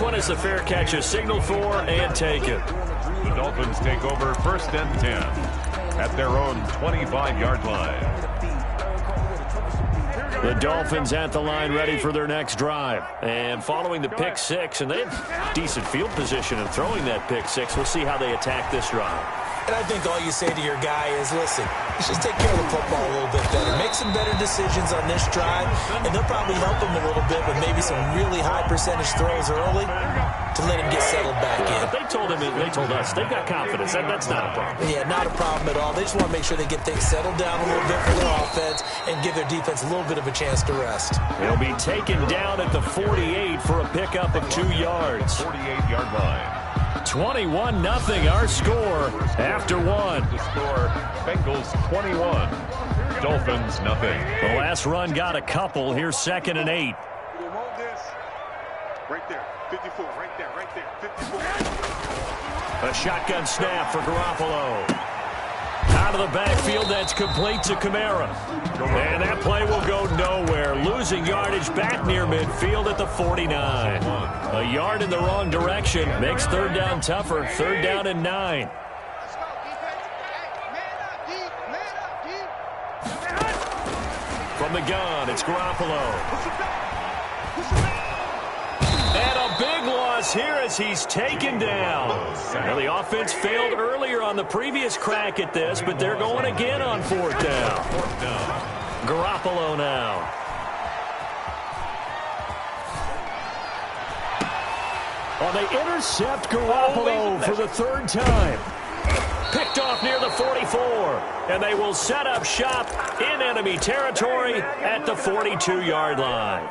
one is the fair catch is signaled for and taken. The Dolphins take over 1st and 10 at their own 25-yard line. The Dolphins at the line ready for their next drive. And following the pick six, and they have decent field position in throwing that pick six. We'll see how they attack this drive. And I think all you say to your guy is, listen, let's just take care of the football a little bit better. Make some better decisions on this drive, and they'll probably help him a little bit with maybe some really high percentage throws early to let him get settled back in. But they told us, they've got confidence. That's not a problem. Yeah, not a problem at all. They just want to make sure they get things settled down a little bit for their offense and give their defense a little bit of a chance to rest. He'll be taken down at the 48 for a pickup of 2 yards. 48-yard line. 21-0 our score after one. The score, Bengals 21, Dolphins nothing. The last run got a couple. Here's 2nd and 8. Right there, 54, right there, 54. A shotgun snap for Garoppolo. Out of the backfield, that's complete to Kamara. And that play will go nowhere. Losing yardage back near midfield at the 49. A yard in the wrong direction makes 3rd down tougher. 3rd down and 9. From the gun, it's Garoppolo. And a big loss here as he's taken down. Now, the offense failed earlier on the previous crack at this, but they're going again on 4th down. Garoppolo now. Oh, they intercept Garoppolo for the 3rd time. Picked off near the 44, and they will set up shop in enemy territory at the 42-yard line.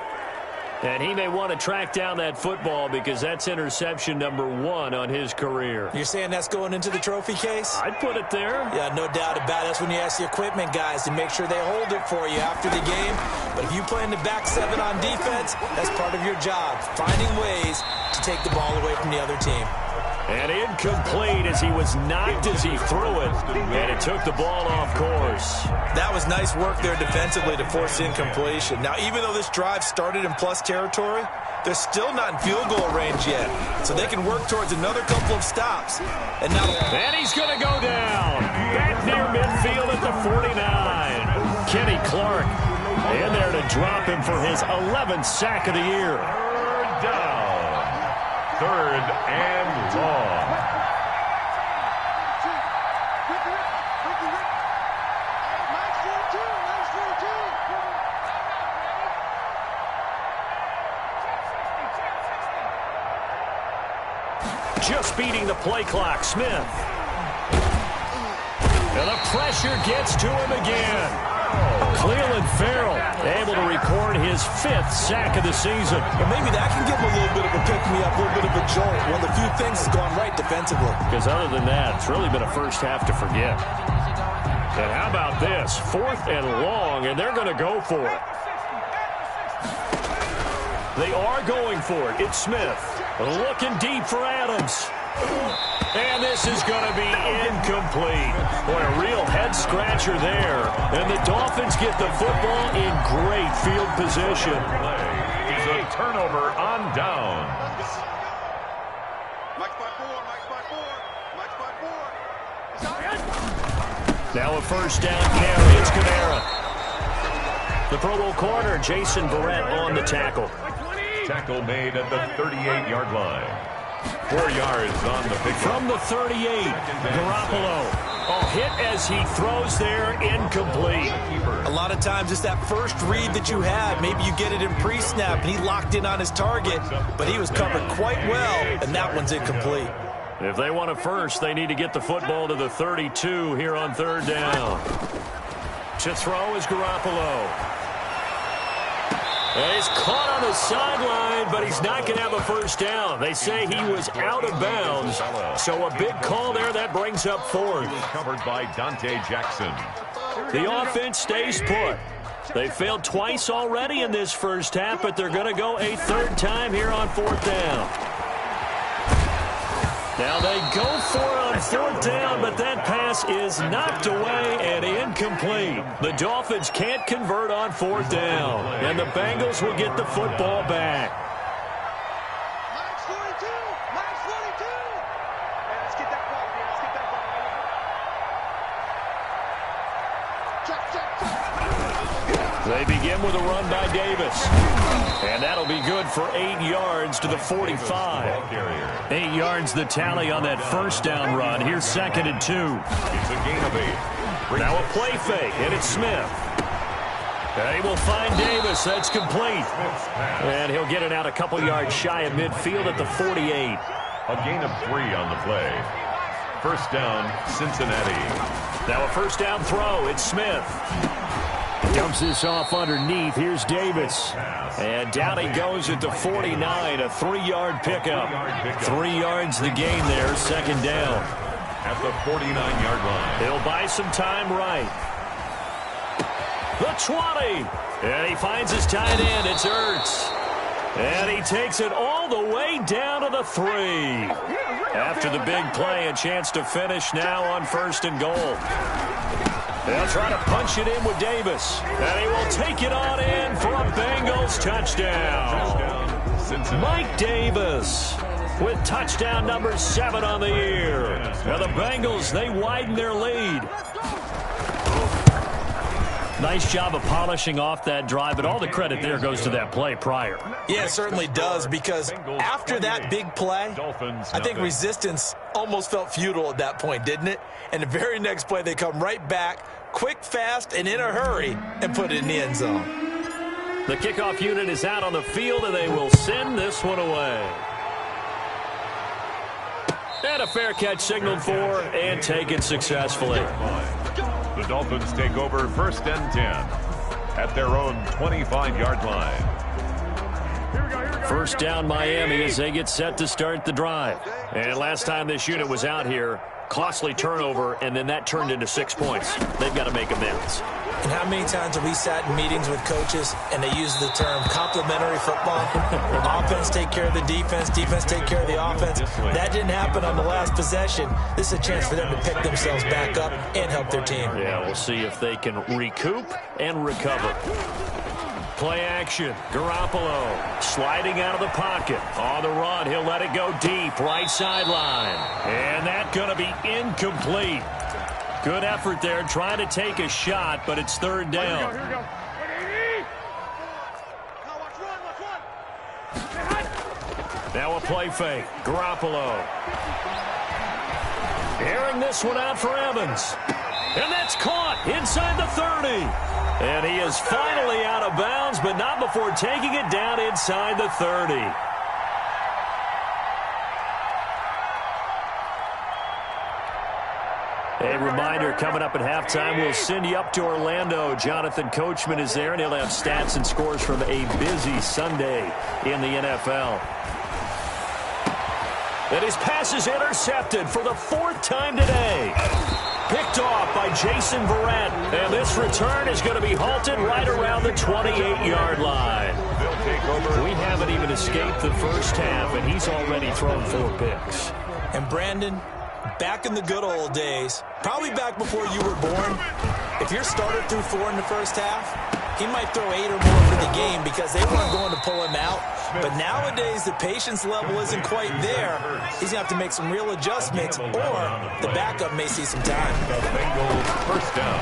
And he may want to track down that football because that's interception number 1 on his career. You're saying that's going into the trophy case? I'd put it there. Yeah, no doubt about it. That's when you ask the equipment guys to make sure they hold it for you after the game. But if you play in the back 7 on defense, that's part of your job, finding ways to take the ball away from the other team. And incomplete as he was knocked as he threw it, and it took the ball off course. That was nice work there defensively to force incompletion. Now, even though this drive started in plus territory, they're still not in field goal range yet, so they can work towards another couple of stops. And he's going to go down. Back near midfield at the 49. Kenny Clark in there to drop him for his 11th sack of the year. 3rd down. 3rd and long. Just beating the play clock, Smith. And the pressure gets to him again. Cleveland Farrell able to record his 5th sack of the season. Well, maybe that can give him a little bit of a pick-me-up, a little bit of a jolt. One of the few things that's gone right defensively. Because other than that, it's really been a first half to forget. And how about this? 4th and long, and they're going to go for it. They are going for it. It's Smith. Looking deep for Adams. And this is going to be incomplete. Boy, a real head-scratcher there. And the Dolphins get the football in great field position. It's a turnover on downs. Now a 1st down carry. It's Kamara. The Pro Bowl corner, Jason Verrett, on the tackle. Tackle made at the 38-yard line. 4 yards on the pick. From the 38, Garoppolo. Oh, hit as he throws there, incomplete. A lot of times it's that first read that you have. Maybe you get it in pre-snap, and he locked in on his target, but he was covered quite well, and that one's incomplete. If they want a first, they need to get the football to the 32 here on 3rd down. To throw is Garoppolo. And he's caught on the sideline, but he's not going to have a 1st down. They say he was out of bounds. So a big call there. That brings up 4th. Covered by Dante Jackson. The offense stays put. They failed twice already in this first half, but they're going to go a 3rd time here on 4th down. Now they go for it on 4th down, but that pass is knocked away and incomplete. The Dolphins can't convert on 4th down, and the Bengals will get the football back. They begin with a run by Davis. And that'll be good for 8 yards to the 45. 8 yards the tally on that first down run. Here's 2nd and 2. It's a gain of 8. Now a play fake, and it's Smith. They will find Davis. That's complete. And he'll get it out a couple yards shy of midfield at the 48. A gain of 3 on the play. First down, Cincinnati. Now a first down throw. It's Smith. Dumps this off underneath. Here's Davis. And down he goes at the 49. A 3-yard pickup. 3 yards the gain there. 2nd down. At the 49-yard line. He'll buy some time right. The 20. And he finds his tight end. It's Ertz. And he takes it all the way down to the 3. After the big play, a chance to finish now on 1st and goal. They'll try to punch it in with Davis. And he will take it on in for a Bengals touchdown. Mike Davis with touchdown number 7 on the year. Now the Bengals, they widen their lead. Nice job of polishing off that drive, but all the credit there goes to that play prior. Yeah, it certainly does, because after that big play, I think resistance almost felt futile at that point, didn't it? And the very next play, they come right back, quick, fast, and in a hurry, and put it in the end zone. The kickoff unit is out on the field, and they will send this one away. And a fair catch signaled for and taken successfully. The Dolphins take over 1st and 10 at their own 25-yard line. First down Miami as they get set to start the drive. And last time this unit was out here, costly turnover, and then that turned into 6 points. They've got to make amends. And how many times have we sat in meetings with coaches and they use the term complementary football? Offense take care of the defense, defense take care of the offense. That didn't happen on the last possession. This is a chance for them to pick themselves back up and help their team. Yeah, we'll see if they can recoup and recover. Play action. Garoppolo sliding out of the pocket. On the run, he'll let it go deep, right sideline. And that's going to be incomplete. Good effort there, trying to take a shot, but it's 3rd down. Here we go. Now a play fake. Garoppolo. Airing this one out for Evans. And that's caught inside the 30. And he is finally out of bounds, but not before taking it down inside the 30. A reminder, coming up at halftime, we'll send you up to Orlando. Jonathan Coachman is there, and he'll have stats and scores from a busy Sunday in the NFL. And his pass is intercepted for the 4th time today. Picked off by Jason Verrett. And this return is going to be halted right around the 28-yard line. We haven't even escaped the first half, and he's already thrown 4 picks. And Brandon, back in the good old days, probably back before you were born, if your starter threw 4 in the first half, he might throw 8 or more for the game because they weren't going to pull him out. But nowadays, the patience level isn't quite there. He's going to have to make some real adjustments, or the backup may see some time. Bengals first down.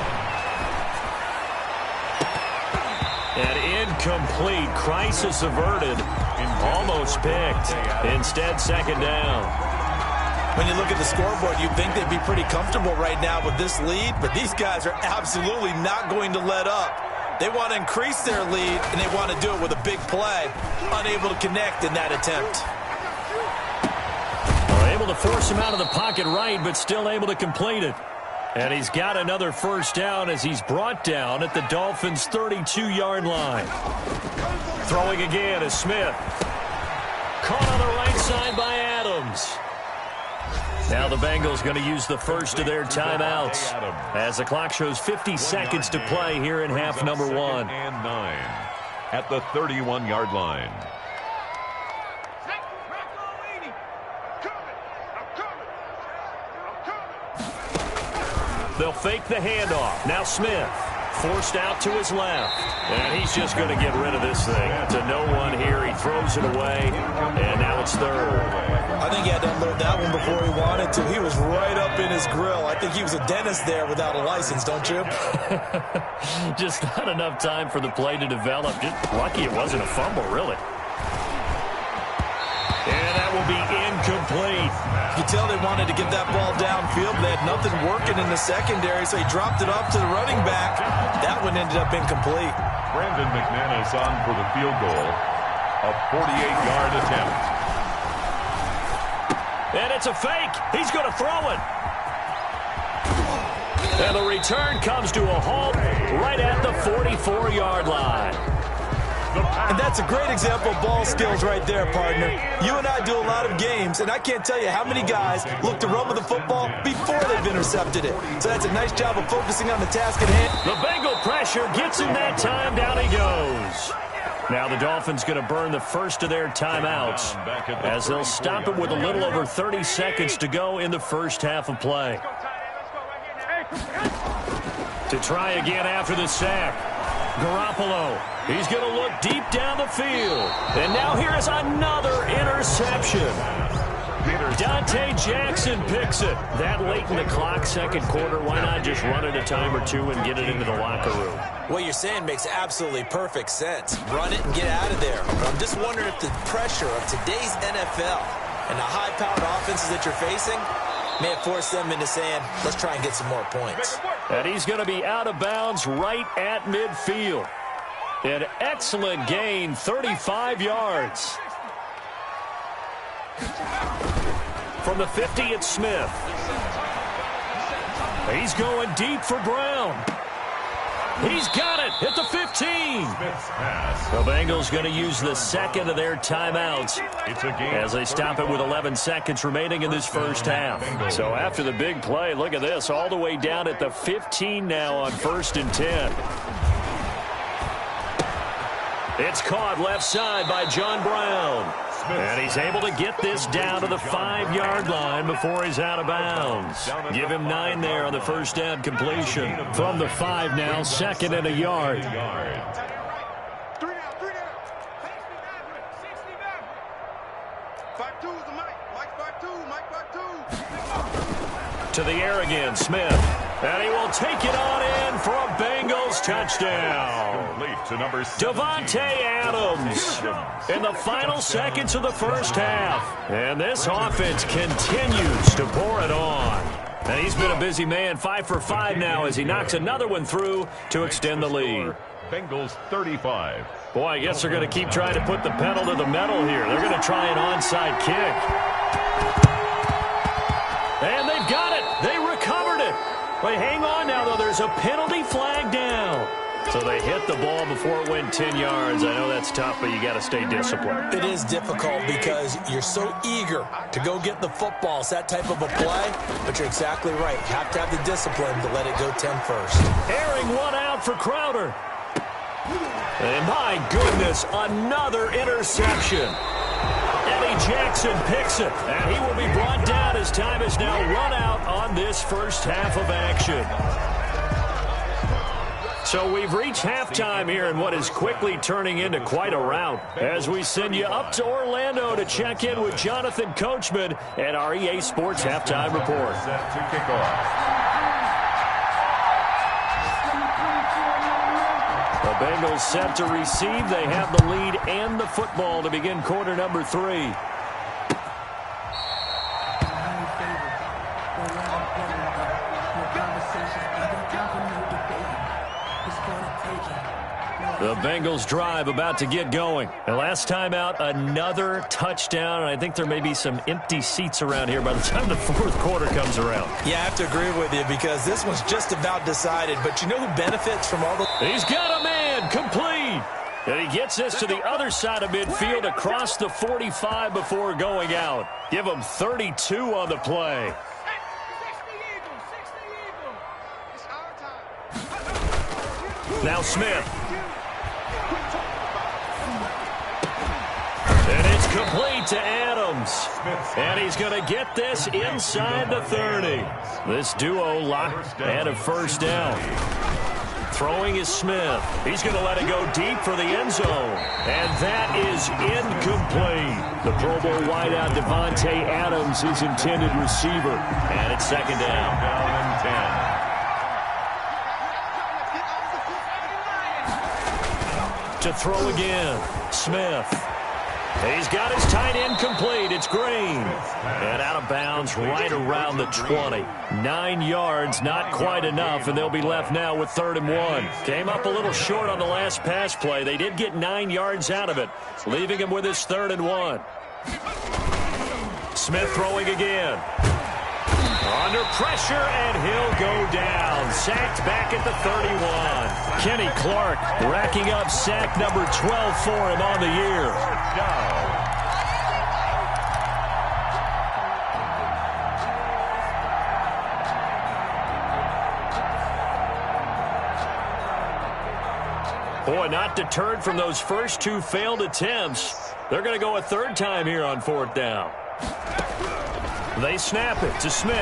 An incomplete, crisis averted, almost picked. Instead, 2nd down. When you look at the scoreboard, you'd think they'd be pretty comfortable right now with this lead, but these guys are absolutely not going to let up. They want to increase their lead, and they want to do it with a big play. Unable to connect in that attempt. Able to force him out of the pocket right, but still able to complete it. And he's got another first down as he's brought down at the Dolphins' 32-yard line. Throwing again is Smith. Caught on the right side by Adams. Now the Bengals going to use the first of their timeouts as the clock shows 50 seconds to play here in half number 1. And 9 at the 31-yard line. They'll fake the handoff. Now Smith. Forced out to his left. And he's just going to get rid of this thing. To no one here. He throws it away. And now it's third. I think he had to unload that one before he wanted to. He was right up in his grill. I think he was a dentist there without a license, don't you? Just not enough time for the play to develop. Just lucky it wasn't a fumble, really. And that will be incomplete. You can tell they wanted to get that ball downfield. They had nothing working in the secondary, so he dropped it off to the running back. That one ended up incomplete. Brandon McManus on for the field goal. A 48-yard attempt. And it's a fake. He's going to throw it. And the return comes to a halt right at the 44-yard line. And that's a great example of ball skills right there, partner. You and I do a lot of games, and I can't tell you how many guys look to run with the football before they've intercepted it. So that's a nice job of focusing on the task at hand. The Bengal pressure gets him that time. Down he goes. Now the Dolphins going to burn the first of their timeouts as they'll stop it with a little over 30 seconds to go in the first half of play. To try again after the sack. Garoppolo, he's going to look deep down the field. And now here is another interception. Dante Jackson picks it. That late in the clock, second quarter, why not just run it a time or two and get it into the locker room? What you're saying makes absolutely perfect sense. Run it and get out of there. But I'm just wondering if the pressure of today's NFL and the high-powered offenses that you're facing may have forced them into saying, let's try and get some more points. And he's going to be out of bounds right at midfield. An excellent gain, 35 yards. From the 50, it's Smith. He's going deep for Brown. He's got it at the 15. The Bengals going to use the second of their timeouts as they stop it with 11 seconds remaining in this first half. So after the big play, look at this, all the way down at the 15 now on 1st and 10. It's caught left side by John Brown. And he's able to get this down to the 5-yard line before he's out of bounds. Give him 9 there on the first down completion. From the 5 now, 2nd and a yard. 3 down. 5-2 is the Mike. Mike 5-2. Mike 5-2. To the air again, Smith. And he will take it on in for a Bengals touchdown. Davante Adams in the final seconds of the first half. And this offense continues to pour it on. And he's been a busy man, 5 for 5 now as he knocks another one through to extend the lead. Bengals 35. Boy, I guess they're going to keep trying to put the pedal to the metal here. They're going to try an onside kick. And they've got it. They recovered it. Wait, hang on now, though. There's a penalty flag down. So they hit the ball before it went 10 yards. I know that's tough, but you got to stay disciplined. It is difficult because you're so eager to go get the football. It's that type of a play, but you're exactly right. You have to have the discipline to let it go 10 first. Airing one out for Crowder. And my goodness, another interception. Eddie Jackson picks it, and he will be brought down as time is now run out on this first half of action. So we've reached halftime here in what is quickly turning into quite a rout as we send you up to Orlando to check in with Jonathan Coachman and our EA Sports Halftime Report. Set to kick off. The Bengals set to receive. They have the lead and the football to begin quarter number 3. The Bengals drive about to get going. And last time out, another touchdown. And I think there may be some empty seats around here by the time the fourth quarter comes around. Yeah, I have to agree with you because this one's just about decided. But you know who benefits from all the... He's got a man complete. And he gets this to the other side of midfield across the 45 before going out. Give him 32 on the play. Now Smith. And it's complete to Adams. And he's going to get this inside the 30. This duo locked at a first down. Throwing is Smith. He's going to let it go deep for the end zone. And that is incomplete. The Pro Bowl wideout Davante Adams, his intended receiver. And it's second down. Down and 10. To throw again, Smith. He's got his tight end complete. It's Green. And out of bounds right around the 20. 9 yards, not quite enough, and they'll be left now with 3rd and 1. Came up a little short on the last pass play. They did get 9 yards out of it, leaving him with his 3rd and 1. Smith throwing again. Under pressure, and he'll go down. Sacked back at the 31. Kenny Clark racking up sack number 12 for him on the year. Boy, not deterred from those first 2 failed attempts. They're going to go a 3rd time here on 4th down. They snap it to Smith.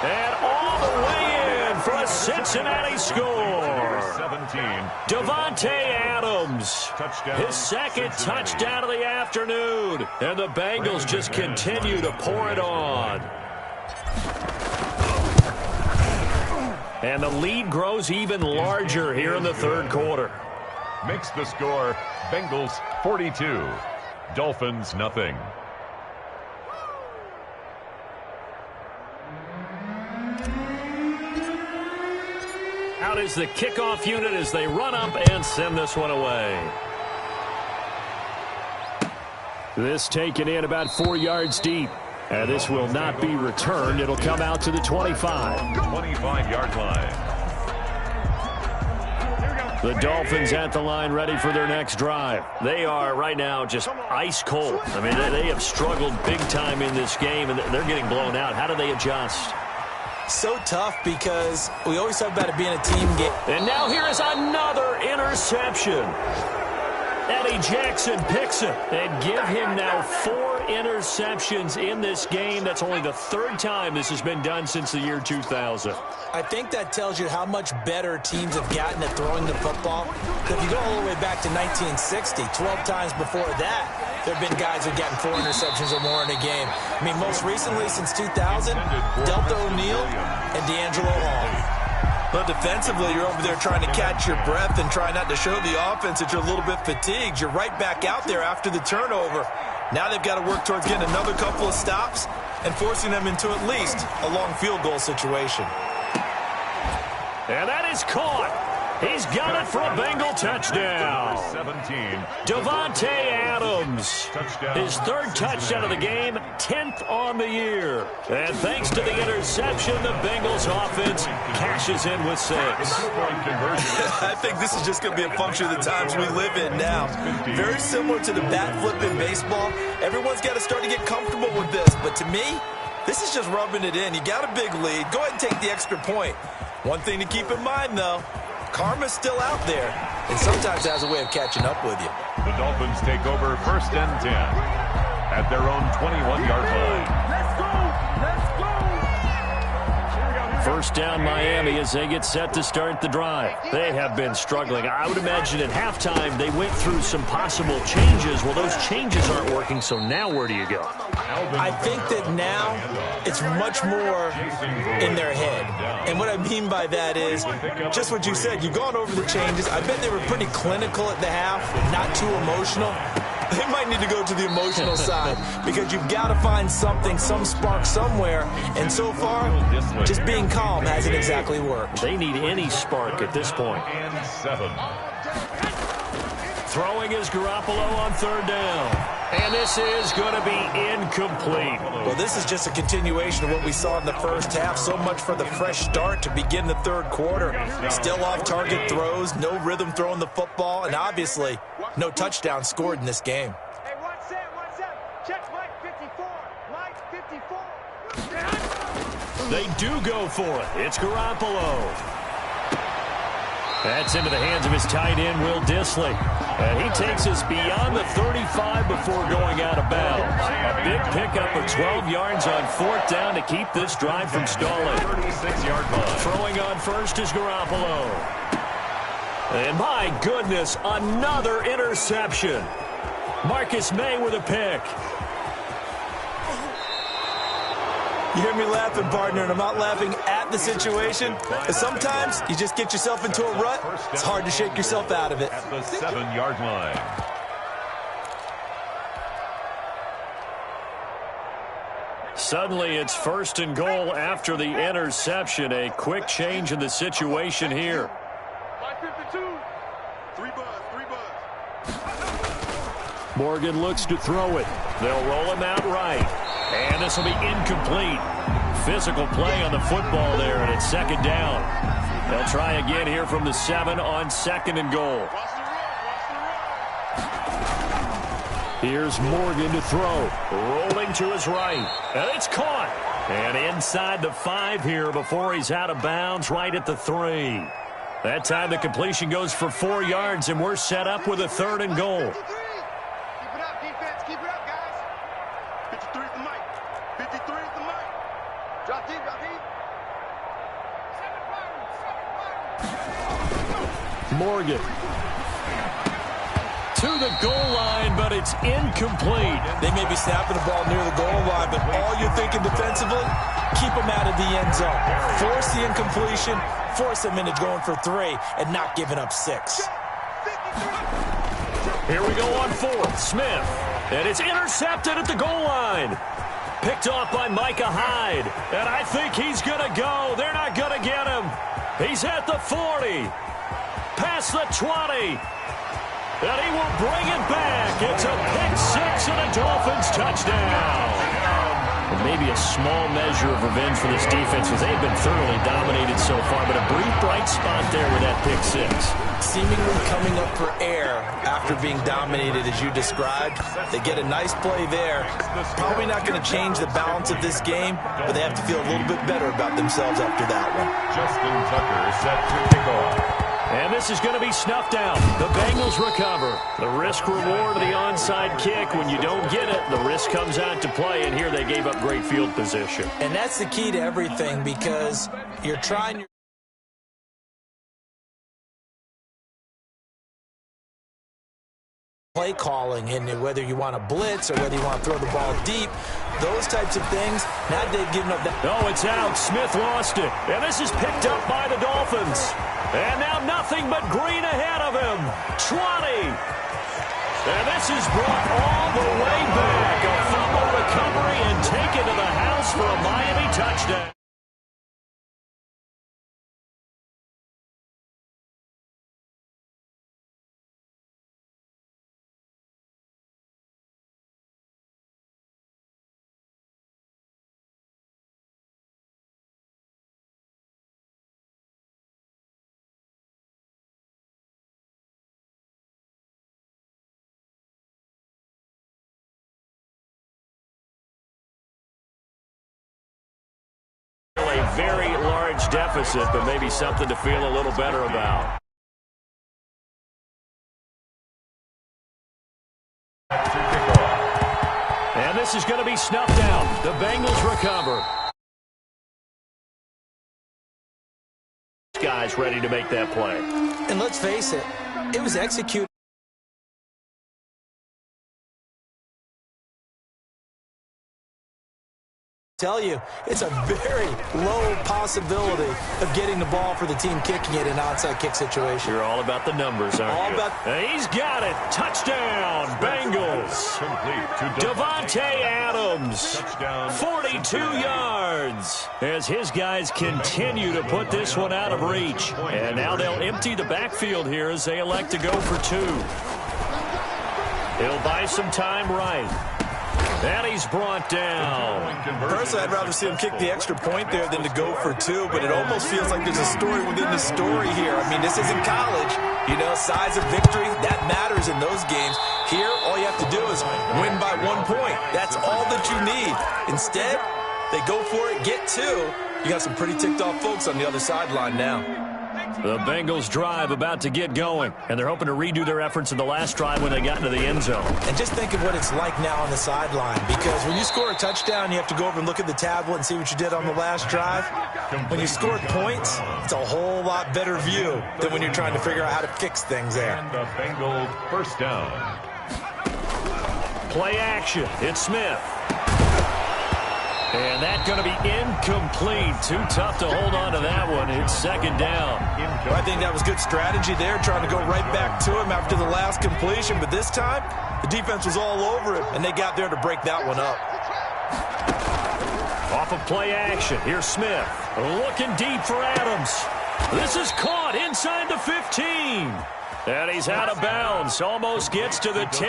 And all the way in for a Cincinnati score. 17. Davante Adams, his 2nd touchdown of the afternoon. And the Bengals just continue to pour it on. And the lead grows even larger here in the 3rd quarter. Makes the score Bengals 42, Dolphins nothing. Out is the kickoff unit as they run up and send this one away. This taken in about 4 yards deep. And this will not be returned. It'll come out to the 25. 25-yard line. The Dolphins at the line ready for their next drive. They are right now just ice cold. I mean, they have struggled big time in this game, and they're getting blown out. How do they adjust? So tough because we always talk about it being a team game. And now here is another interception. Eddie Jackson picks it and give him now 4 interceptions in this game. That's only the 3rd time this has been done since the year 2000. I think that tells you how much better teams have gotten at throwing the football. If you go all the way back to 1960, 12 times before that, there have been guys who've gotten 4 interceptions or more in a game. I mean, most recently since 2000, Delta O'Neal and D'Angelo Hall. But defensively, you're over there trying to catch your breath and try not to show the offense that you're a little bit fatigued. You're right back out there after the turnover. Now they've got to work towards getting another couple of stops and forcing them into at least a long field goal situation. And that is caught. He's got it for a Bengal touchdown. 17. Davante Adams, his 3rd touchdown of the game, 10th on the year. And thanks to the interception, the Bengals offense cashes in with 6. I think this is just going to be a function of the times we live in now. Very similar to the bat flip in baseball. Everyone's got to start to get comfortable with this. But to me, this is just rubbing it in. You got a big lead. Go ahead and take the extra point. One thing to keep in mind, though, karma's still out there, and sometimes has a way of catching up with you. The Dolphins take over 1st and 10 at their own 21-yard line. Let's go! Let's go! 1st down Miami as they get set to start the drive. They have been struggling. I would imagine at halftime they went through some possible changes. Well, those changes aren't working, so now where do you go? I think that now it's much more in their head. And what I mean by that is just what you said. You've gone over the changes. I bet they were pretty clinical at the half, not too emotional. They might need to go to the emotional side because you've got to find something, some spark somewhere. And so far, just being calm hasn't exactly worked. They need any spark at this point. And 7. Throwing is Garoppolo on 3rd down. And this is going to be incomplete. Well, this is just a continuation of what we saw in the first half. So much for the fresh start to begin the 3rd quarter. Still off-target throws, no rhythm throwing the football, and obviously no touchdown scored in this game. Hey, what's up? Check Mike 54. Mike 54. They do go for it. It's Garoppolo. That's into the hands of his tight end, Will Dissly. And he takes us beyond the 35 before going out of bounds. A big pickup of 12 yards on 4th down to keep this drive from stalling. 36-yard line. Throwing on first is Garoppolo. And my goodness, another interception. Marcus May with a pick. You hear me laughing, partner, and I'm not laughing at the situation. And sometimes you just get yourself into a rut. It's hard to shake yourself out of it. At the 7-yard line. Suddenly it's 1st and goal after the interception. A quick change in the situation here. 552. 3 buzz. Morgan looks to throw it. They'll roll him out right. And this will be incomplete. Physical play on the football there, and it's 2nd down. They'll try again here from the 7 on 2nd and goal. Watch the run. Here's Morgan to throw. Rolling to his right. And it's caught. And inside the 5 here before he's out of bounds right at the 3. That time the completion goes for 4 yards, and we're set up with a 3rd and goal. 53. Keep it up, defense. Keep it up, guys. 53 is the mic. 53 is the mic. Drop deep, drop deep. Morgan to the goal line, but it's incomplete. They may be snapping the ball near the goal line, but all you're thinking defensively, keep them out of the end zone. Force the incompletion, force them into going for 3, and not giving up 6. Here we go on 4th. Smith. And it's intercepted at the goal line. Picked off by Micah Hyde. And I think he's going to go. They're not going to get him. He's at the 40. Past the 20. And he will bring it back. It's a pick-6 and a Dolphins touchdown. And maybe a small measure of revenge for this defense because they've been thoroughly dominated so far, but a brief bright spot there with that pick-6. Seemingly coming up for air after being dominated as you described. They get a nice play there. Probably not going to change the balance of this game, but they have to feel a little bit better about themselves after that one. Justin Tucker set to kick off. And this is going to be snuffed out. The Bengals recover. The risk-reward of the onside kick. When you don't get it, the risk comes out to play, and here they gave up great field position. And that's the key to everything because you're trying play calling, and whether you want to blitz or whether you want to throw the ball deep, those types of things, now they've given up that. No, it's out. Smith lost it. And this is picked up by the Dolphins. And now nothing but green ahead of him. 20. And this is brought all the way back. A fumble recovery and taken to the house for a Miami touchdown. A very large deficit, but maybe something to feel a little better about. And this is going to be snuffed out. The Bengals recover. Guys ready to make that play. And let's face it, it was executed. Tell you, it's a very low possibility of getting the ball for the team kicking it in an onside kick situation. You're all about the numbers, aren't all you? About He's got it. Touchdown, Bengals. Complete to Davante Adams. Touchdown. 42 yards. As his guys continue to put this one out of reach. And now they'll empty the backfield here as they elect to go for 2. He'll buy some time right. And he's brought down. Personally, I'd rather see him kick the extra point there than to go for 2, but it almost feels like there's a story within the story here. I mean, this isn't college. You know, size of victory, that matters in those games. Here, all you have to do is win by 1 point. That's all that you need. Instead, they go for it, get 2. You got some pretty ticked off folks on the other sideline now. The Bengals drive about to get going, and they're hoping to redo their efforts in the last drive when they got into the end zone. And just think of what it's like now on the sideline, because when you score a touchdown, you have to go over and look at the tablet and see what you did on the last drive. When you scored points, it's a whole lot better view than when you're trying to figure out how to fix things there. And the Bengals first down. Play action. It's Smith. And that's going to be incomplete. Too tough to hold on to that one. It's second down. Well, I think that was good strategy there, trying to go right back to him after the last completion. But this time, the defense was all over him, and they got there to break that one up. Off of play action. Here's Smith. Looking deep for Adams. This is caught inside the 15. And he's out of bounds. Almost gets to the 10.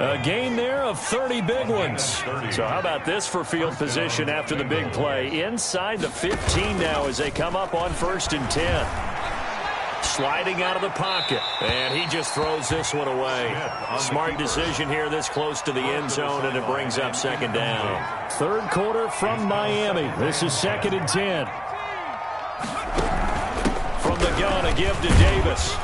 A gain there of 30 big ones. So how about this for field position after the big play? Inside the 15 now as they come up on 1st and 10. Sliding out of the pocket. And he just throws this one away. Smart decision here this close to the end zone, and it brings up second down. Third quarter from Miami. This is 2nd and 10. From the gun, a give to Davis.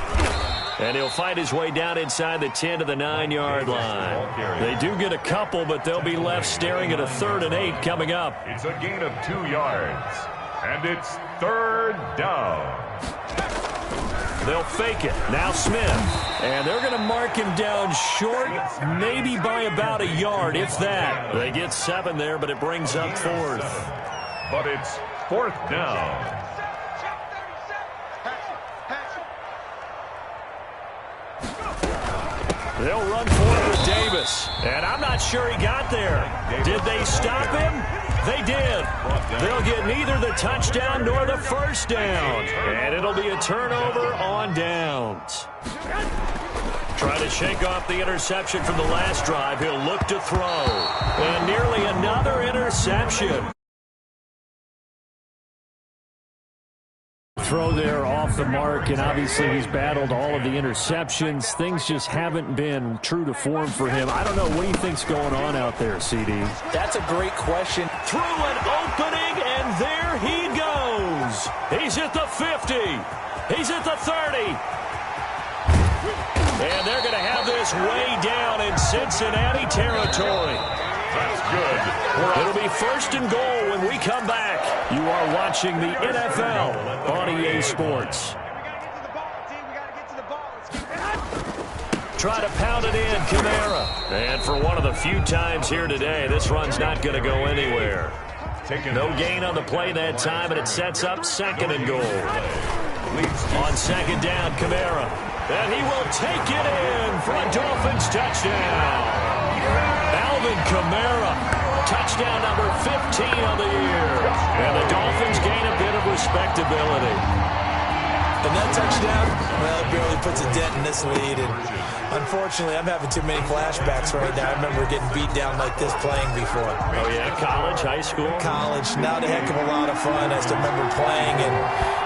And he'll fight his way down inside the 10 to the 9-yard line. They do get a couple, but they'll be left staring at a 3rd and 8 coming up. It's a gain of 2 yards. And it's 3rd down. They'll fake it. Now Smith. And they're going to mark him down short, maybe by about a yard, if that. They get 7 there, but it brings up 4th. But it's 4th down. They'll run forward with Davis. And I'm not sure he got there. Did they stop him? They did. They'll get neither the touchdown nor the first down. And it'll be a turnover on downs. Trying to shake off the interception from the last drive. He'll look to throw. And nearly another interception. Throw there off the mark, and obviously he's battled all of the interceptions. Things just haven't been true to form for him. I don't know. What do you think's going on out there, CD? That's a great question. Through an opening, and there he goes. He's at the 50. He's at the 30. And they're going to have this way down in Cincinnati territory. That's good. It'll be 1st and goal when we come back. You are watching the NFL on EA Sports. Try to pound it in, Kamara. And for one of the few times here today, this run's not going to go anywhere. No gain on the play that time, and it sets up 2nd and goal. On 2nd down, Kamara. And he will take it in for a Dolphins touchdown. Alvin Kamara, touchdown number 15 on the year. And the Dolphins gain a bit of respectability. And that touchdown, well, it barely puts a dent in this lead. And unfortunately, I'm having too many flashbacks right now. I remember getting beat down like this playing before. Oh, yeah? College, high school? College. Not a heck of a lot of fun. I still remember playing and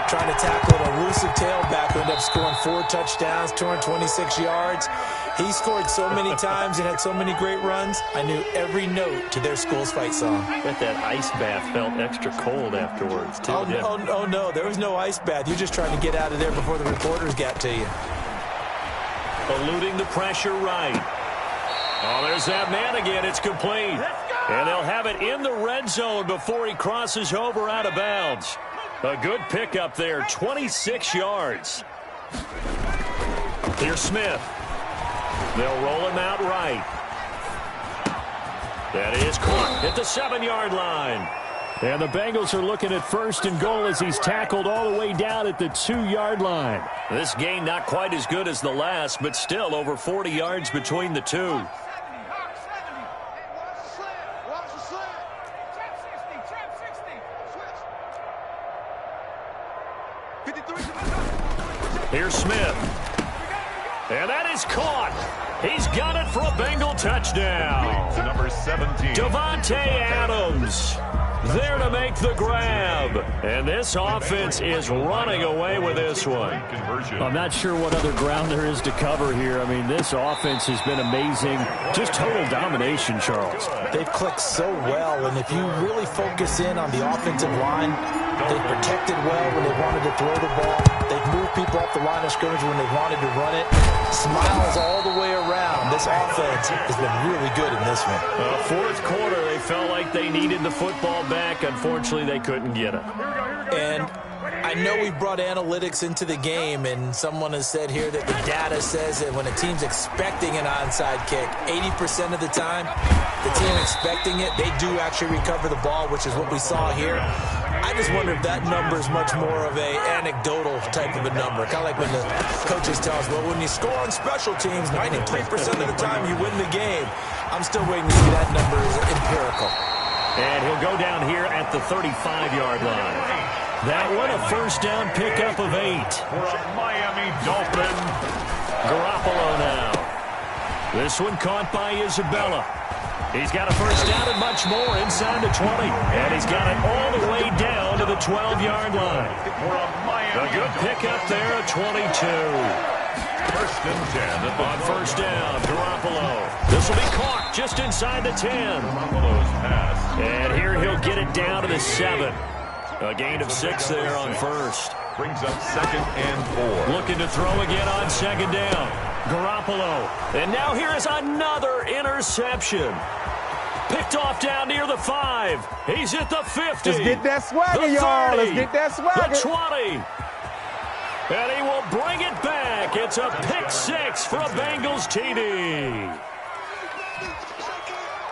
trying to tackle an elusive tailback who ended up scoring 4 touchdowns, 226 yards. He scored so many times and had so many great runs, I knew every note to their school's fight song. I bet that ice bath felt extra cold afterwards, too. Oh, no, there was no ice bath. You're just trying to get out of there before the reporters got to you. Eluding the pressure right. Oh, there's that man again. It's complete. And they'll have it in the red zone before he crosses over out of bounds. A good pickup there, 26 yards. Here's Smith. They'll roll him out right. That is caught at the 7-yard line. And the Bengals are looking at 1st and goal as he's tackled all the way down at the 2-yard line. This gain not quite as good as the last, but still over 40 yards between the two. Here's Smith. And that is caught. He's got it for a Bengal touchdown. To number 17. Davante Adams there to make the grab. And this offense is running away with this one. I'm not sure what other ground there is to cover here. I mean, this offense has been amazing. Just total domination, Charles. They've clicked so well, and if you really focus in on the offensive line, They've protected well when they wanted to throw the ball. They've moved people off the line of scrimmage when they wanted to run it. Smiles all the way around. This offense has been really good in this one. Fourth quarter, they felt like they needed the football back. Unfortunately, they couldn't get it. And I know we brought analytics into the game, and someone has said here that the data says that when a team's expecting an onside kick, 80% of the time, the team expecting it, they do actually recover the ball, which is what we saw here. I just wonder if that number is much more of a anecdotal type of a number. Kind of like when the coaches tell us, well, when you score on special teams, 93% of the time you win the game. I'm still waiting to see that number is empirical. And he'll go down here at the 35-yard line. That one, a first down pickup of 8. For a Miami Dolphin. Garoppolo now. This one caught by Isabella. He's got a first down and much more inside the 20. And he's got it all the way down to the 12-yard line. For a Miami A good pickup there at 22. First and 10. On first down, Garoppolo. This will be caught just inside the 10. Garoppolo's pass. And here he'll get it down to the 7. A gain of 6 there on first. Brings up second and 4. Looking to throw again on second down. Garoppolo. And now here is another interception. Picked off down near the 5. He's at the 50. Let's get that swagger, y'all. Let's get that swagger. The 20. And he will bring it back. It's a pick 6 for a Bengals TD.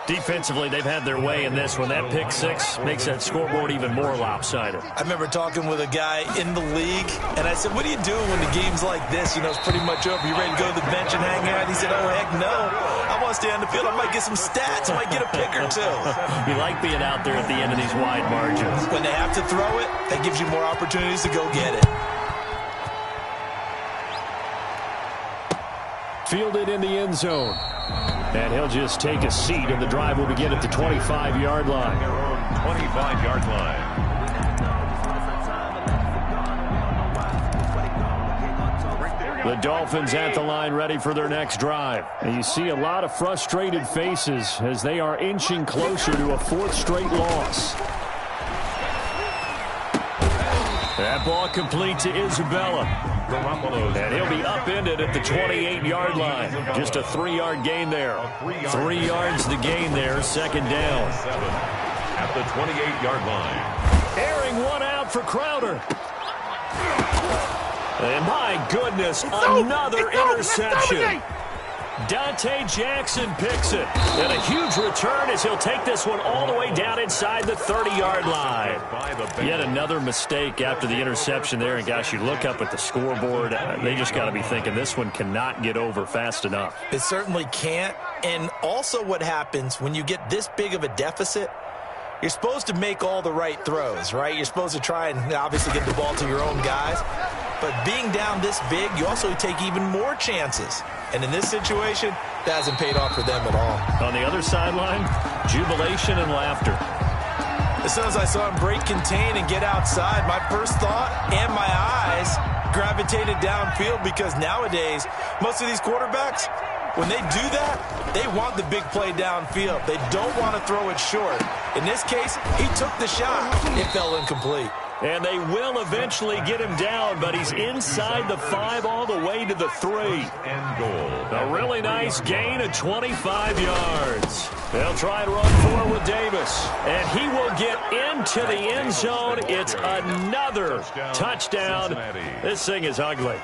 Defensively, they've had their way in this one. That pick 6 makes that scoreboard even more lopsided. I remember talking with a guy in the league, and I said, what are you doing when the game's like this? You know, it's pretty much over. You ready to go to the bench and hang out? He said, oh, heck no. I want to stay on the field. I might get some stats. I might get a pick or two. You like being out there at the end of these wide margins. When they have to throw it, that gives you more opportunities to go get it. Fielded in the end zone. And he'll just take a seat, and the drive will begin at the 25-yard line. Their own 25-yard line. The Dolphins at the line ready for their next drive. And you see a lot of frustrated faces as they are inching closer to a 4th straight loss. That ball complete to Isabella. And he'll be upended at the 28-yard line. Just a 3-yard gain there. 3 yards the gain there, second down. At the 28-yard line. Airing one out for Crowder. And my goodness, another interception. Dante Jackson picks it. And a huge return as he'll take this one all the way down inside the 30-yard line. Yet another mistake after the interception there. And, gosh, you look up at the scoreboard. They just got to be thinking this one cannot get over fast enough. It certainly can't. And also what happens when you get this big of a deficit, you're supposed to make all the right throws, right? You're supposed to try and obviously get the ball to your own guys. But being down this big, you also take even more chances. And in this situation, that hasn't paid off for them at all. On the other sideline, jubilation and laughter. As soon as I saw him break contain and get outside, my first thought and my eyes gravitated downfield, because nowadays, most of these quarterbacks, when they do that, they want the big play downfield. They don't want to throw it short. In this case, he took the shot. It fell incomplete. And they will eventually get him down, but he's inside the 5 all the way to the 3. And goal. A really nice gain of 25 yards. They'll try and run for it with Davis. And he will get into the end zone. It's another touchdown. This thing is ugly.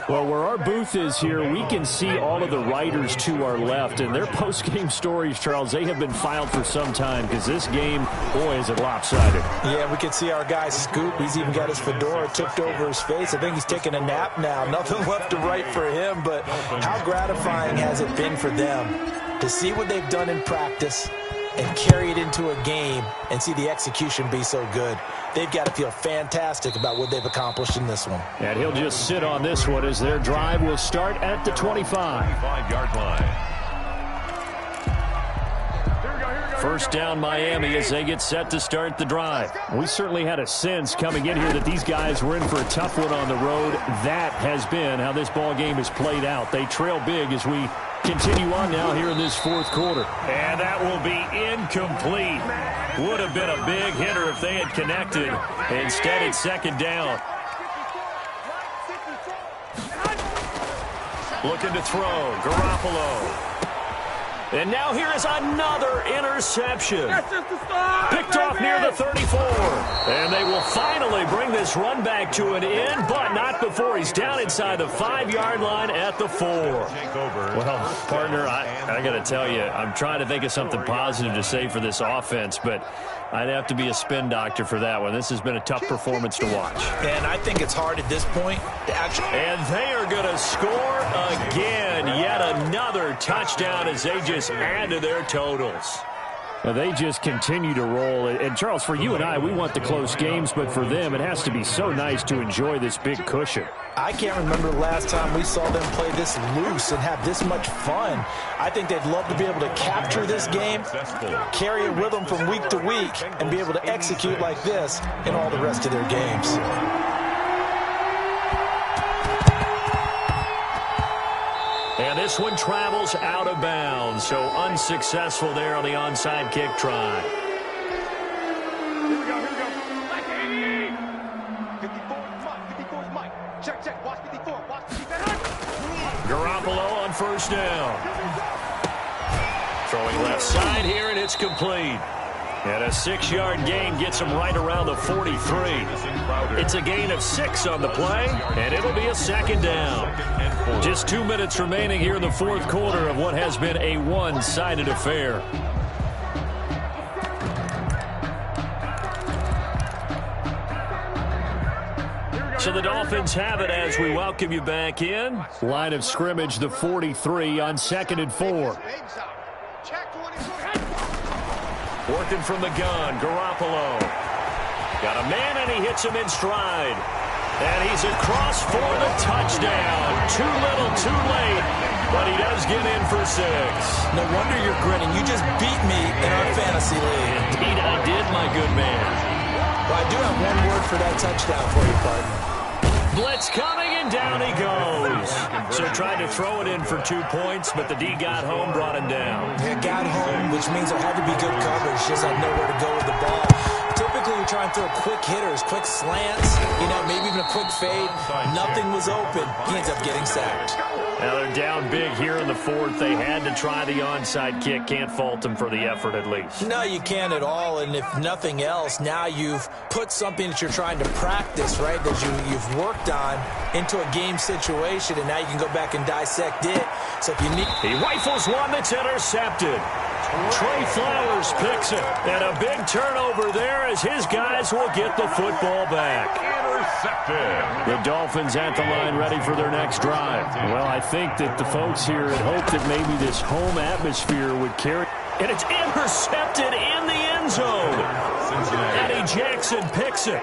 Well, where our booth is here, we can see all of the writers to our left, and their post-game stories, Charles, they have been filed for some time, because this game, boy, is it lopsided. Yeah, we can see our guy Scoop. He's even got his fedora tipped over his face. I think he's taking a nap now. Nothing left to write for him, but how gratifying has it been for them to see what they've done in practice and carry it into a game and see the execution be so good. They've got to feel fantastic about what they've accomplished in this one. And he'll just sit on this one as their drive will start at the 25. 25-yard line. First down Miami as they get set to start the drive. We certainly had a sense coming in here that these guys were in for a tough one on the road. That has been how this ball game has played out. They trail big as we continue on now here in this fourth quarter. And that will be incomplete. Would have been a big hitter if they had connected. Instead, it's second down. Looking to throw. Garoppolo. And now here is another interception. Picked off near the 34. And they will finally bring this run back to an end, but not before he's down inside the 5-yard line at the 4. Well, partner, I got to tell you, I'm trying to think of something positive to say for this offense, but I'd have to be a spin doctor for that one. This has been a tough performance to watch. And I think it's hard at this point to actually... And they are going to score again. Yet another touchdown as they just add to their totals. Well, they just continue to roll. And, Charles, for you and I, we want the close games, but for them, it has to be so nice to enjoy this big cushion. I can't remember the last time we saw them play this loose and have this much fun. I think they'd love to be able to capture this game, carry it with them from week to week, and be able to execute like this in all the rest of their games. And this one travels out of bounds, so unsuccessful there on the onside kick try. Here we go. 54 is Mike. Check. Watch 54. Watch 54. Garoppolo on first down. Throwing left side here, and it's complete. And a 6-yard gain gets him right around the 43. It's a gain of 6 on the play, and it'll be a second down. Just 2 minutes remaining here in the fourth quarter of what has been a one-sided affair. So the Dolphins have it as we welcome you back in. Line of scrimmage, the 43 on 2nd and 4. Working from the gun, Garoppolo. Got a man, and he hits him in stride. And he's across for the touchdown. Too little, too late, but he does get in for 6. No wonder you're grinning. You just beat me in our fantasy league. Indeed, I did, my good man. Well, I do have one word for that touchdown for you, partner. Blitz coming, and down he goes. So tried to throw it in for 2 points, but the D got home, brought him down. It got home, which means there had to be good coverage. Just had nowhere to go with the ball. Typically, you're trying to throw quick hitters, quick slants, maybe even a quick fade. Nothing was open. He ends up getting sacked. Now they're down big here in the fourth. They had to try the onside kick. Can't fault them for the effort at least. No, you can't at all. And if nothing else, now you've put something that you're trying to practice, right, that you've worked on into a game situation, and now you can go back and dissect it. So if you need... He rifles one that's intercepted. Trey Flowers picks it. And a big turnover there as his guys will get the football back. Intercepted. The Dolphins at the line ready for their next drive. Well, I think that the folks here had hoped that maybe this home atmosphere would carry. And it's intercepted in the end zone. Eddie Jackson picks it.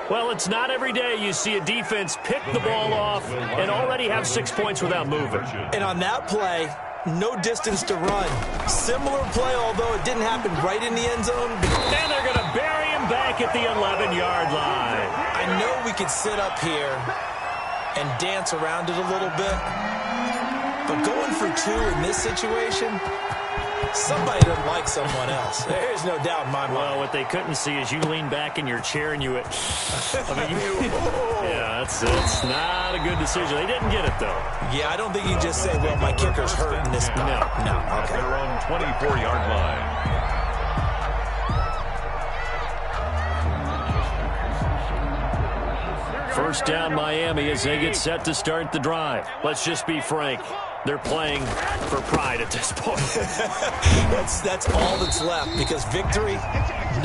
Well, it's not every day you see a defense pick the ball off and already have 6 points without moving. And on that play, no distance to run. Similar play, although it didn't happen right in the end zone. And they're going to bury him back at the 11-yard line. I know we could sit up here and dance around it a little bit, but going for 2 in this situation, somebody doesn't like someone else. There's no doubt in my mind. Well, what they couldn't see is you lean back in your chair and you... yeah, it's not a good decision. They didn't get it, though. Yeah, I don't think you just say, well, my kicker's hurt in this spot. No. Okay. Their own 24-yard line. First down Miami as they get set to start the drive. Let's just be frank. They're playing for pride at this point. That's all that's left, because victory,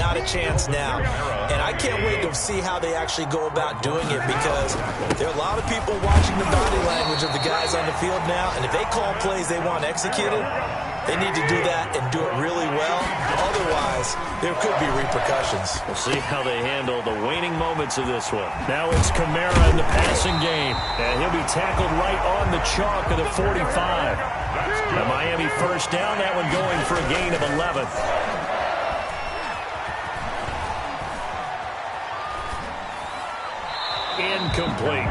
not a chance now. And I can't wait to see how they actually go about doing it, because there are a lot of people watching the body language of the guys on the field now, and if they call plays they want executed, they need to do that and do it really well. Otherwise, there could be repercussions. We'll see how they handle the waning moments of this one. Now it's Kamara in the passing game, and he'll be tackled right on the chalk of the 45. The Miami first down, that one going for a gain of 11. Incomplete.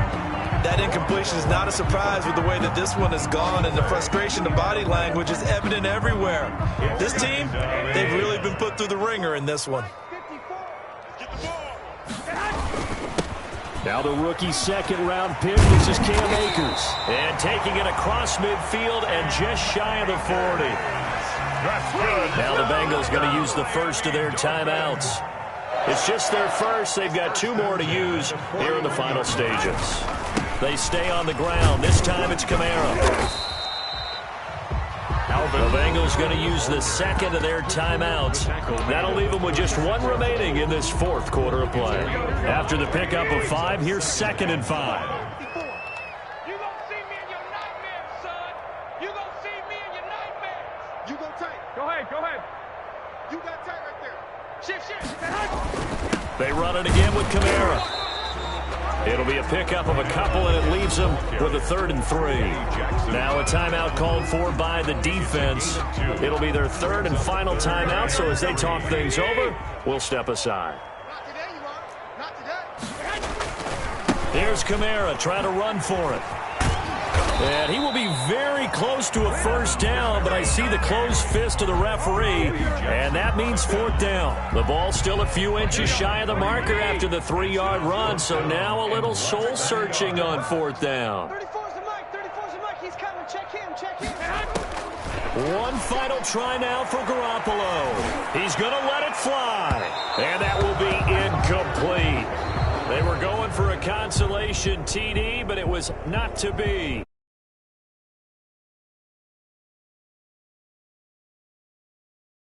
That incompletion is not a surprise with the way that this one has gone, and the frustration, the body language is evident everywhere. This team, they've really been put through the ringer in this one. Now the rookie second-round pick. This is Cam Akers. And taking it across midfield and just shy of the 40. That's good. Now the Bengals going to use the first of their timeouts. It's just their first. They've got 2 more to use here in the final stages. They stay on the ground. This time it's Kamara. The Bengals going to use the second of their timeouts. That'll leave them with just 1 remaining in this 4th quarter of play. After the pickup of 5, here's 2nd and 5. You gonna see me in your nightmares, son. You gonna see me in your nightmares. You go tight. Go ahead. You got tight right there. Shift. They run it again with Kamara. It'll be a pickup of a couple, and it leaves them with a 3rd and 3. Now a timeout called for by the defense. It'll be their 3rd and final timeout, so as they talk things over, we'll step aside. Not today, you are. Not today. Here's Kamara trying to run for it. And he will be very close to a first down, but I see the closed fist of the referee, and that means 4th down. The ball still a few inches shy of the marker after the 3-yard run, so now a little soul-searching on 4th down. 34's the mic. He's coming. Check him. One final try now for Garoppolo. He's going to let it fly, and that will be incomplete. They were going for a consolation TD, but it was not to be.